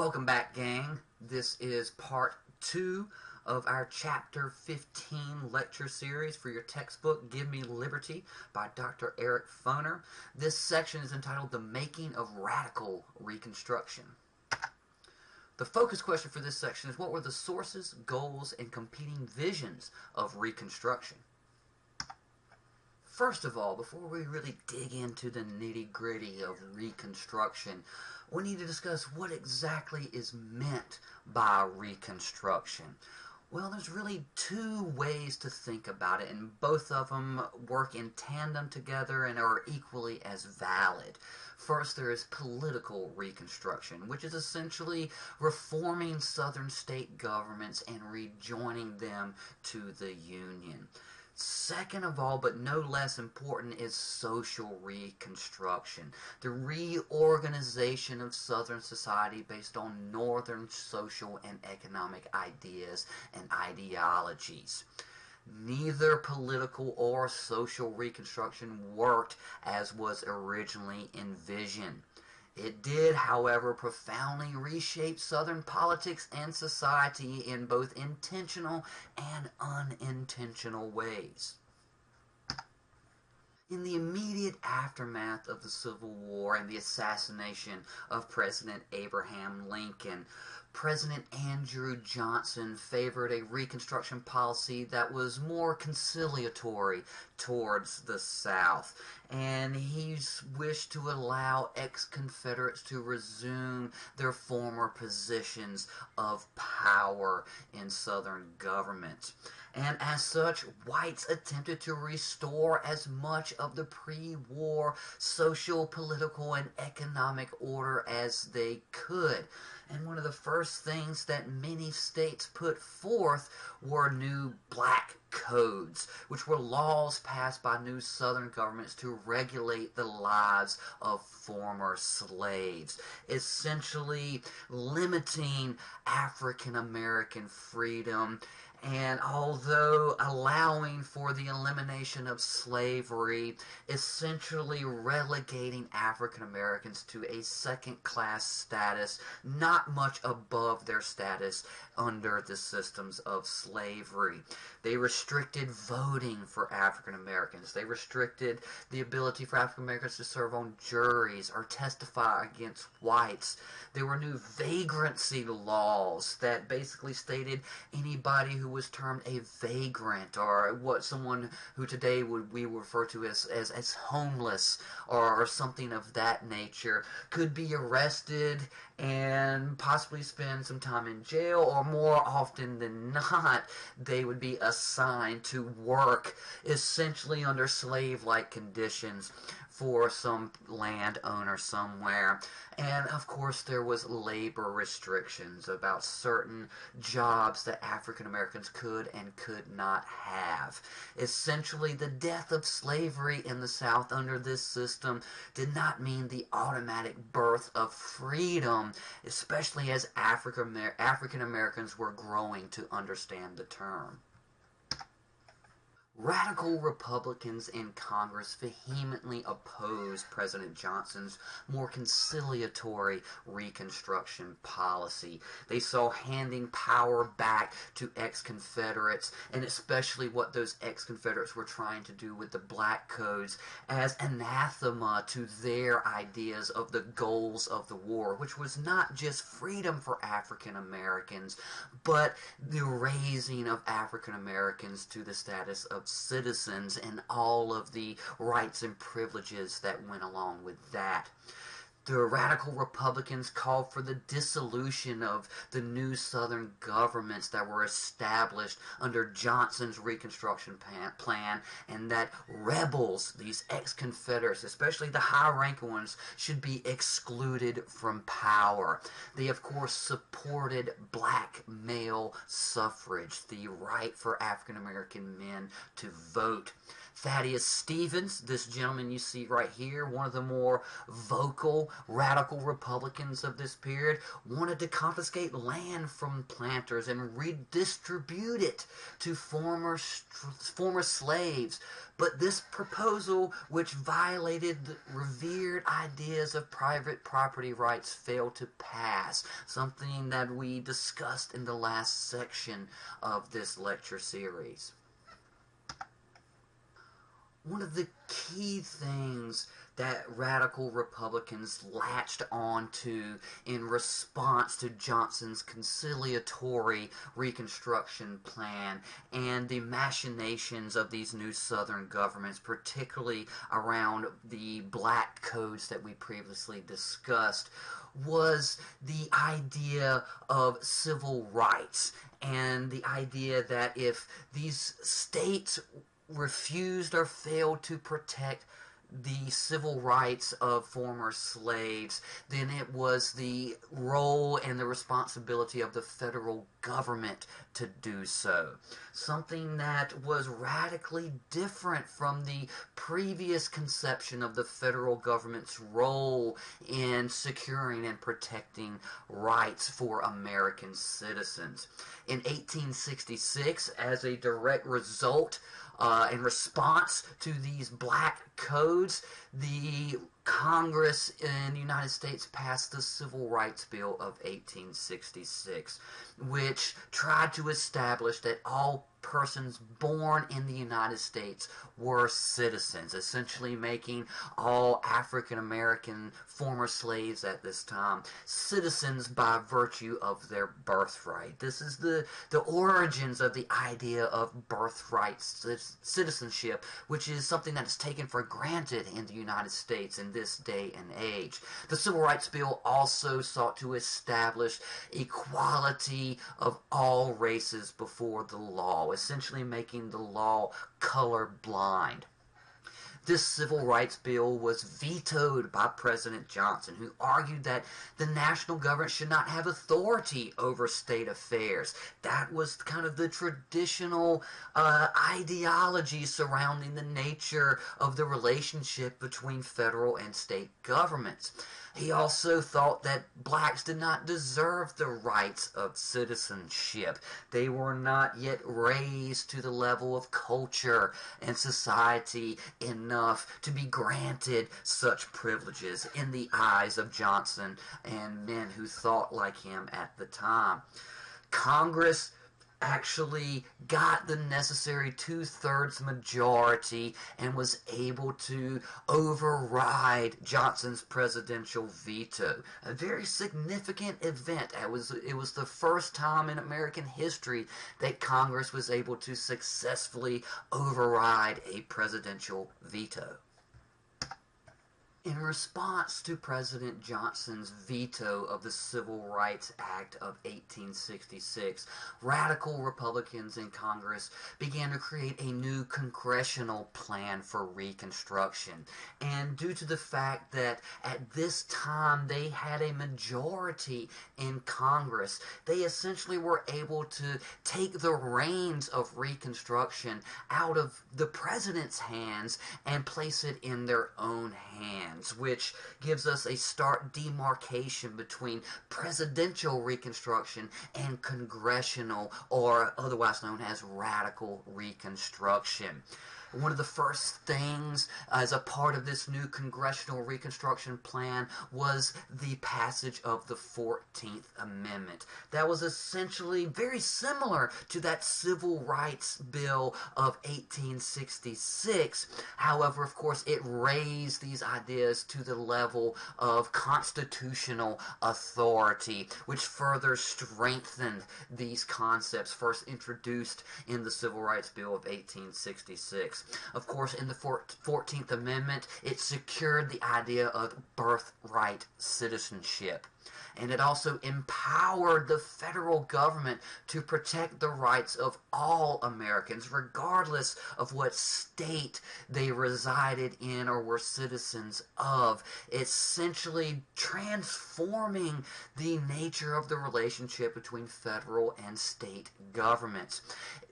Welcome back, gang. This is part 2 of our Chapter 15 lecture series for your textbook, Give Me Liberty, by Dr. Eric Foner. This section is entitled The Making of Radical Reconstruction. The focus question for this section is, what were the sources, goals, and competing visions of Reconstruction? First of all, before we really dig into the nitty-gritty of Reconstruction, we need to discuss what exactly is meant by Reconstruction. Well, there's really two ways to think about it, and both of them work in tandem together and are equally as valid. First, there is political Reconstruction, which is essentially reforming Southern state governments and rejoining them to the Union. Second of all, but no less important, is social Reconstruction, the reorganization of Southern society based on Northern social and economic ideas and ideologies. Neither political or social Reconstruction worked as was originally envisioned. It did, however, profoundly reshape Southern politics and society in both intentional and unintentional ways. In the immediate aftermath of the Civil War and the assassination of President Abraham Lincoln, President Andrew Johnson favored a Reconstruction policy that was more conciliatory towards the South, and he wished to allow ex-Confederates to resume their former positions of power in Southern government. And as such, whites attempted to restore as much of the pre-war social, political, and economic order as they could. And one of the first things that many states put forth were new black codes, which were laws passed by new Southern governments to regulate the lives of former slaves, essentially limiting African American freedom, and although allowing for the elimination of slavery, essentially relegating African Americans to a second-class status, not much above their status under the systems of slavery. They restricted voting for African Americans. They restricted the ability for African Americans to serve on juries or testify against whites. There were new vagrancy laws that basically stated anybody who was termed a vagrant, or what someone who today we refer to as homeless or something of that nature, could be arrested and possibly spend some time in jail, or more often than not, they would be assigned to work essentially under slave-like conditions for some landowner somewhere. And of course there was labor restrictions about certain jobs that African Americans could and could not have. Essentially, the death of slavery in the South under this system did not mean the automatic birth of freedom, especially as African Americans were growing to understand the term. Radical Republicans in Congress vehemently opposed President Johnson's more conciliatory Reconstruction policy. They saw handing power back to ex-Confederates, and especially what those ex-Confederates were trying to do with the black codes, as anathema to their ideas of the goals of the war, which was not just freedom for African Americans, but the raising of African Americans to the status of citizens and all of the rights and privileges that went along with that. The Radical Republicans called for the dissolution of the new Southern governments that were established under Johnson's Reconstruction plan, and that rebels, these ex-Confederates, especially the high-ranking ones, should be excluded from power. They, of course, supported black male suffrage, the right for African American men to vote. Thaddeus Stevens, this gentleman you see right here, one of the more vocal, radical Republicans of this period, wanted to confiscate land from planters and redistribute it to former slaves. But this proposal, which violated the revered ideas of private property rights, failed to pass, something that we discussed in the last section of this lecture series. One of the key things that radical Republicans latched onto in response to Johnson's conciliatory Reconstruction plan and the machinations of these new Southern governments, particularly around the black codes that we previously discussed, was the idea of civil rights and the idea that if these states refused or failed to protect the civil rights of former slaves, then it was the role and the responsibility of the federal government to do so. Something that was radically different from the previous conception of the federal government's role in securing and protecting rights for American citizens. In 1866, as a direct result in response to these black codes, the Congress in the United States passed the Civil Rights Bill of 1866, which tried to establish that all persons born in the United States were citizens, essentially making all African American former slaves at this time citizens by virtue of their birthright. This is the origins of the idea of birthright citizenship, which is something that is taken for granted in the United States in this day and age. The Civil Rights Bill also sought to establish equality of all races before the law, essentially making the law colorblind. This Civil Rights Bill was vetoed by President Johnson, who argued that the national government should not have authority over state affairs. That was kind of the traditional ideology surrounding the nature of the relationship between federal and state governments. He also thought that blacks did not deserve the rights of citizenship. They were not yet raised to the level of culture and society enough to be granted such privileges in the eyes of Johnson and men who thought like him at the time. Congress actually got the necessary 2/3 majority and was able to override Johnson's presidential veto. A very significant event. It was the first time in American history that Congress was able to successfully override a presidential veto. In response to President Johnson's veto of the Civil Rights Act of 1866, radical Republicans in Congress began to create a new congressional plan for Reconstruction. And due to the fact that at this time they had a majority in Congress, they essentially were able to take the reins of Reconstruction out of the president's hands and place it in their own hands, which gives us a stark demarcation between presidential Reconstruction and congressional, or otherwise known as radical Reconstruction. One of the first things as a part of this new congressional Reconstruction plan was the passage of the 14th Amendment. That was essentially very similar to that Civil Rights Bill of 1866. However, of course, it raised these ideas to the level of constitutional authority, which further strengthened these concepts first introduced in the Civil Rights Bill of 1866. Of course, in the 14th Amendment, it secured the idea of birthright citizenship. And it also empowered the federal government to protect the rights of all Americans, regardless of what state they resided in or were citizens of, essentially transforming the nature of the relationship between federal and state governments.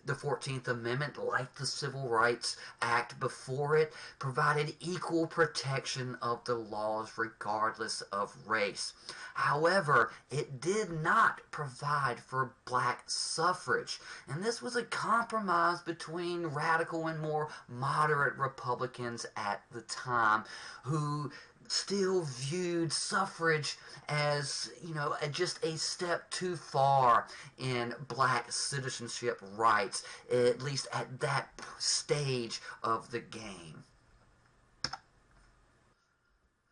The 14th Amendment, like the Civil Rights Act before it, provided equal protection of the laws regardless of race. However, it did not provide for black suffrage, and this was a compromise between radical and more moderate Republicans at the time, who still viewed suffrage as, just a step too far in black citizenship rights, at least at that stage of the game.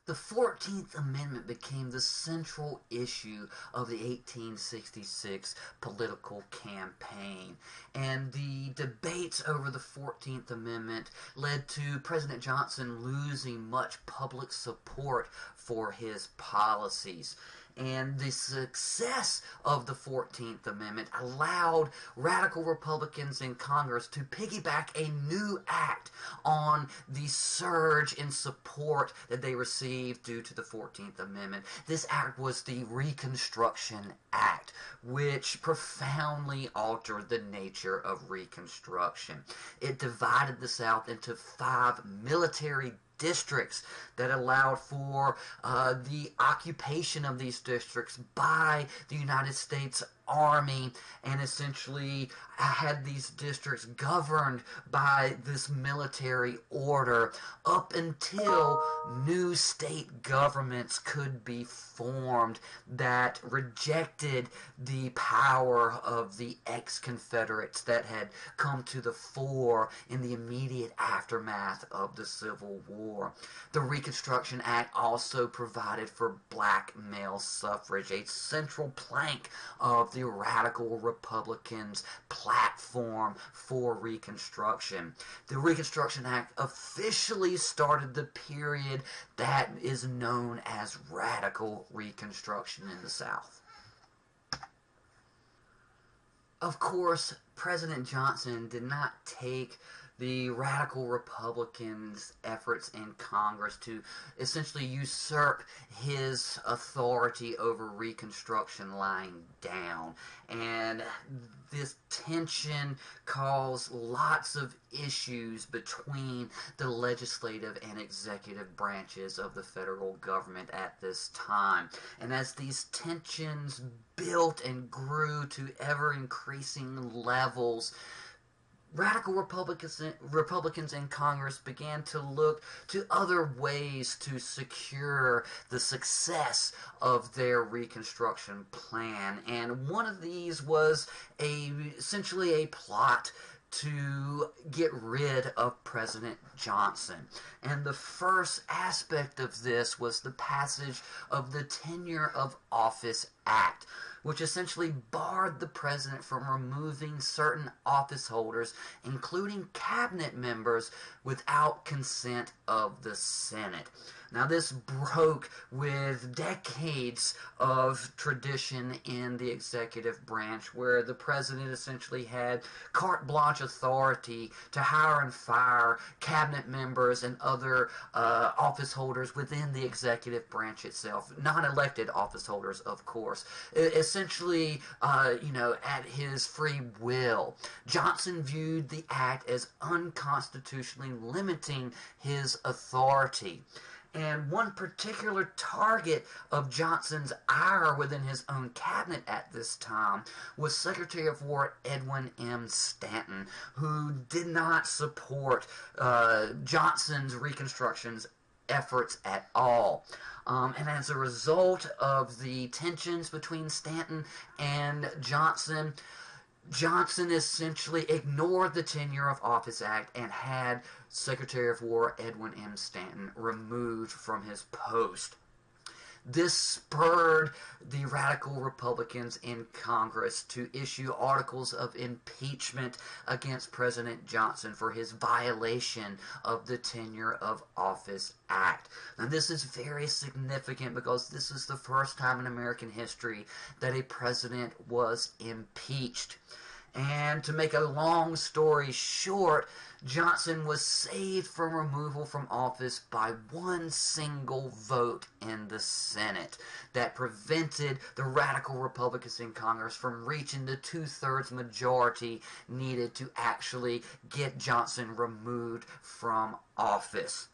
The 14th Amendment became the central issue of the 1866 political campaign, and the debates over the 14th Amendment led to President Johnson losing much public support for his policies. And the success of the 14th Amendment allowed radical Republicans in Congress to piggyback a new act on the surge in support that they received due to the 14th Amendment. This act was the Reconstruction Act, which profoundly altered the nature of Reconstruction. It divided the South into 5 military districts that allowed for the occupation of these districts by the United States Army, and essentially had these districts governed by this military order up until new state governments could be formed that rejected the power of the ex-Confederates that had come to the fore in the immediate aftermath of the Civil War. The Reconstruction Act also provided for black male suffrage, a central plank of the radical Republicans' platform for Reconstruction. The Reconstruction Act officially started the period that is known as radical Reconstruction in the South. Of course, President Johnson did not take the radical Republicans' efforts in Congress to essentially usurp his authority over Reconstruction lying down. And this tension caused lots of issues between the legislative and executive branches of the federal government at this time. And as these tensions built and grew to ever-increasing levels, radical Republicans in Congress began to look to other ways to secure the success of their Reconstruction plan. And one of these was essentially a plot to get rid of President Johnson. And the first aspect of this was the passage of the Tenure of Office Act, which essentially barred the president from removing certain office holders, including cabinet members, without consent of the Senate. Now, this broke with decades of tradition in the executive branch, where the president essentially had carte blanche authority to hire and fire cabinet members and other office holders within the executive branch itself. Non-elected office holders, of course. Essentially, at his free will. Johnson viewed the act as unconstitutionally limiting his authority. And one particular target of Johnson's ire within his own cabinet at this time was Secretary of War Edwin M. Stanton, who did not support Johnson's Reconstruction's efforts at all. And as a result of the tensions between Stanton and Johnson essentially ignored the Tenure of Office Act and had Secretary of War Edwin M. Stanton removed from his post. This spurred the radical Republicans in Congress to issue articles of impeachment against President Johnson for his violation of the Tenure of Office Act. Now, this is very significant because this is the first time in American history that a president was impeached. And to make a long story short, Johnson was saved from removal from office by one single vote in the Senate that prevented the radical Republicans in Congress from reaching the two-thirds majority needed to actually get Johnson removed from office.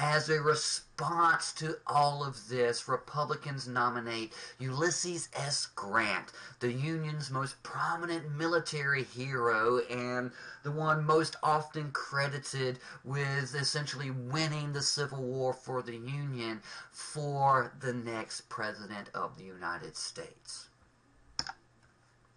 As a response to all of this, Republicans nominate Ulysses S. Grant, the Union's most prominent military hero and the one most often credited with essentially winning the Civil War for the Union, for the next president of the United States.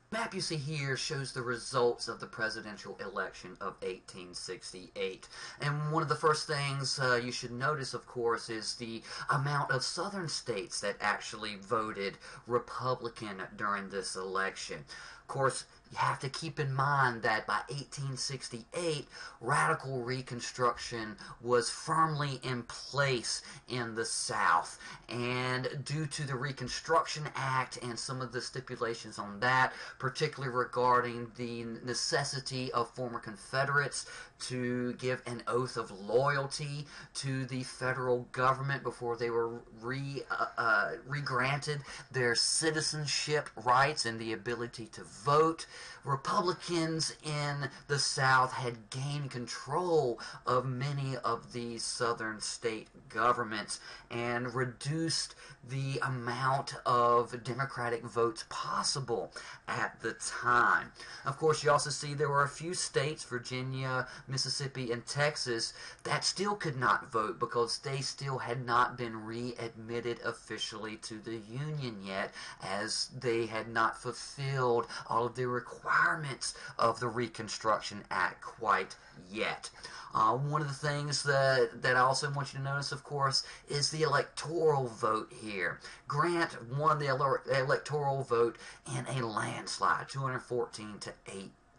The map you see here shows the results of the presidential election of 1868. And one of the first things you should notice, of course, is the amount of southern states that actually voted Republican during this election. Of course, you have to keep in mind that by 1868, radical Reconstruction was firmly in place in the South. And due to the Reconstruction Act and some of the stipulations on that, particularly regarding the necessity of former Confederates to give an oath of loyalty to the federal government before they were re-granted their citizenship rights and the ability to vote, Republicans in the South had gained control of many of these southern state governments and reduced the amount of Democratic votes possible at the time. Of course, you also see there were a few states, Virginia, Mississippi, and Texas, that still could not vote because they still had not been readmitted officially to the Union yet, as they had not fulfilled all of the requirements of the Reconstruction Act quite yet. One of the things that I also want you to notice, of course, is the electoral vote here. Grant won the electoral vote in a landslide, 214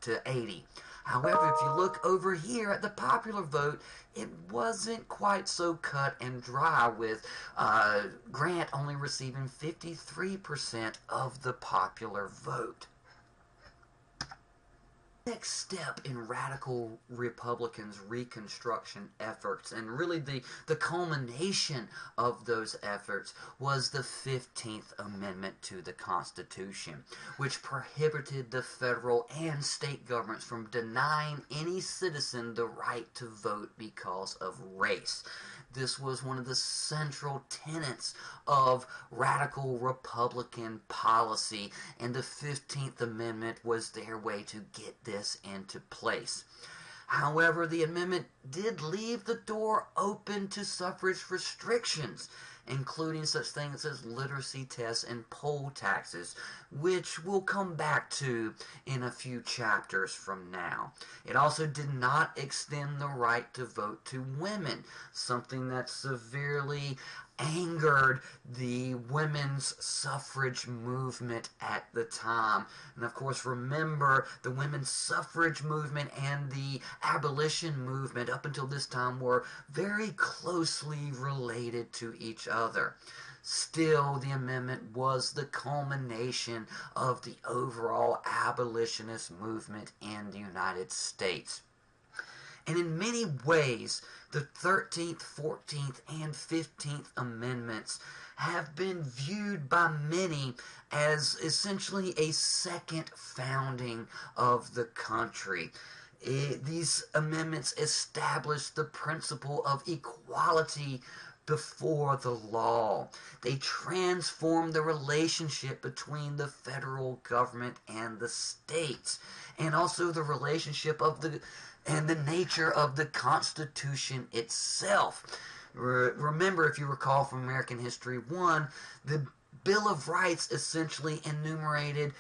to 80. However, if you look over here at the popular vote, it wasn't quite so cut and dry, with Grant only receiving 53% of the popular vote. Next step in radical Republicans' Reconstruction efforts, and really the culmination of those efforts, was the 15th Amendment to the Constitution, which prohibited the federal and state governments from denying any citizen the right to vote because of race. This was one of the central tenets of radical Republican policy, and the 15th Amendment was their way to get this into place. However, the amendment did leave the door open to suffrage restrictions, including such things as literacy tests and poll taxes, which we'll come back to in a few chapters from now. It also did not extend the right to vote to women, something that severely angered the women's suffrage movement at the time. And of course, remember, the women's suffrage movement and the abolition movement up until this time were very closely related to each other. Still, the amendment was the culmination of the overall abolitionist movement in the United States. And in many ways, the 13th, 14th, and 15th Amendments have been viewed by many as essentially a second founding of the country. These amendments established the principle of equality before the law. They transformed the relationship between the federal government and the states, and also the relationship of and the nature of the Constitution itself. Remember, if you recall from American History 1, the Bill of Rights essentially enumerated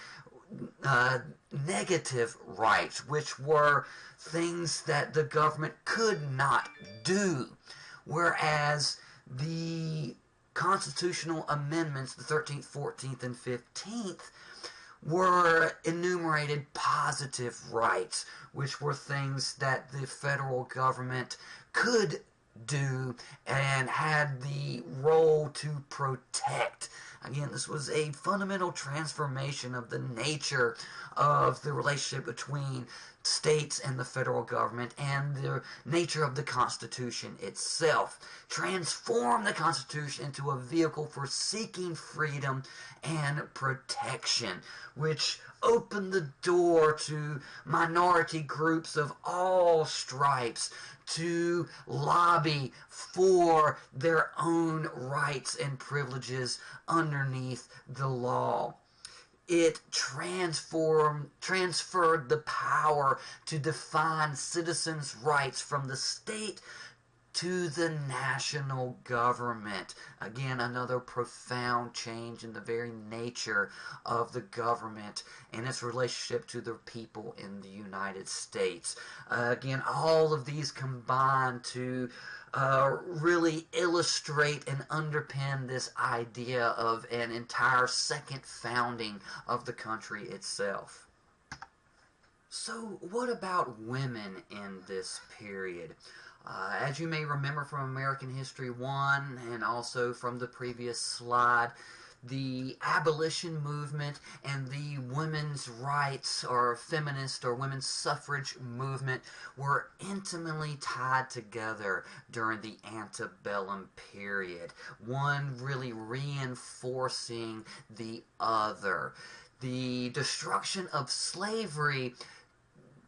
negative rights, which were things that the government could not do, whereas the constitutional amendments, the 13th, 14th, and 15th, were enumerated positive rights, which were things that the federal government could do and had the role to protect. Again, this was a fundamental transformation of the nature of the relationship between states and the federal government and the nature of the Constitution itself. Transform the Constitution into a vehicle for seeking freedom and protection, which opened the door to minority groups of all stripes to lobby for their own rights and privileges underneath the law. It transferred the power to define citizens' rights from the state to the national government. Again, another profound change in the very nature of the government and its relationship to the people in the United States. Again, all of these combine to really illustrate and underpin this idea of an entire second founding of the country itself. So what about women in this period? As you may remember from American History 1 and also from the previous slide, the abolition movement and the women's rights or feminist or women's suffrage movement were intimately tied together during the antebellum period, one really reinforcing the other. The destruction of slavery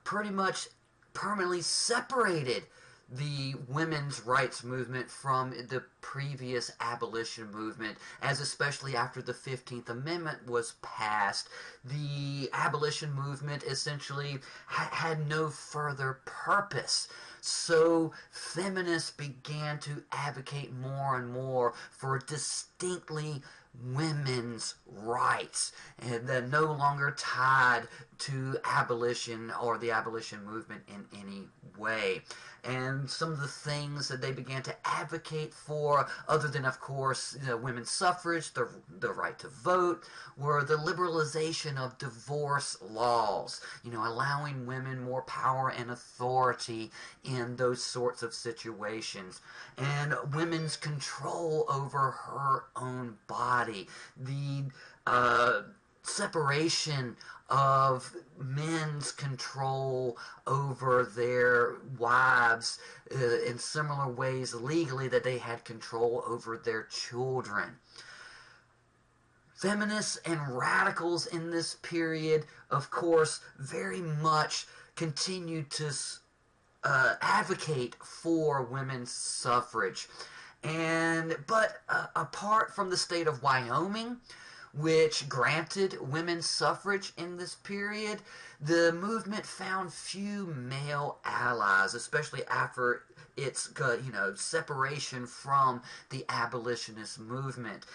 pretty much permanently separated the women's rights movement from the previous abolition movement, as especially after the 15th Amendment was passed, the abolition movement essentially had no further purpose. So feminists began to advocate more and more for distinctly women's rights, and they're no longer tied to abolition or the abolition movement in any way. And some of the things that they began to advocate for, other than, of course, women's suffrage, the right to vote, were the liberalization of divorce laws, allowing women more power and authority in those sorts of situations, and women's control over her own body, the separation of men's control over their wives in similar ways legally that they had control over their children. Feminists and radicals in this period, of course, very much continued to advocate for women's suffrage. But apart from the state of Wyoming, which granted women's suffrage in this period, the movement found few male allies, especially after its separation from the abolitionist movement.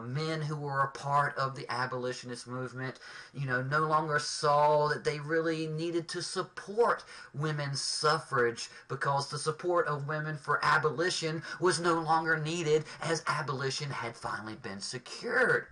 Men who were a part of the abolitionist movement, no longer saw that they really needed to support women's suffrage, because the support of women for abolition was no longer needed, as abolition had finally been secured.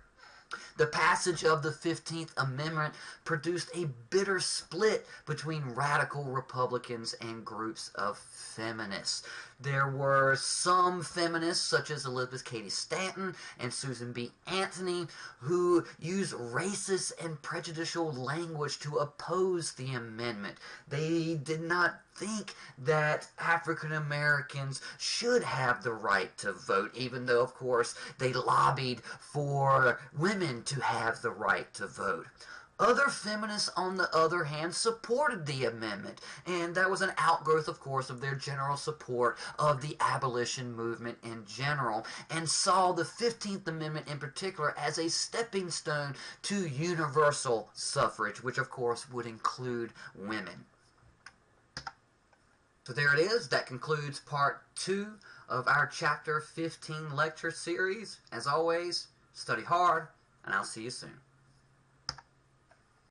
The passage of the 15th Amendment produced a bitter split between radical Republicans and groups of feminists. There were some feminists, such as Elizabeth Cady Stanton and Susan B. Anthony, who used racist and prejudicial language to oppose the amendment. They did not think that African Americans should have the right to vote, even though, of course, they lobbied for women to have the right to vote. Other feminists, on the other hand, supported the amendment, and that was an outgrowth, of course, of their general support of the abolition movement in general, and saw the 15th Amendment in particular as a stepping stone to universal suffrage, which, of course, would include women. So there it is. That concludes part 2 of our Chapter 15 lecture series. As always, study hard, and I'll see you soon.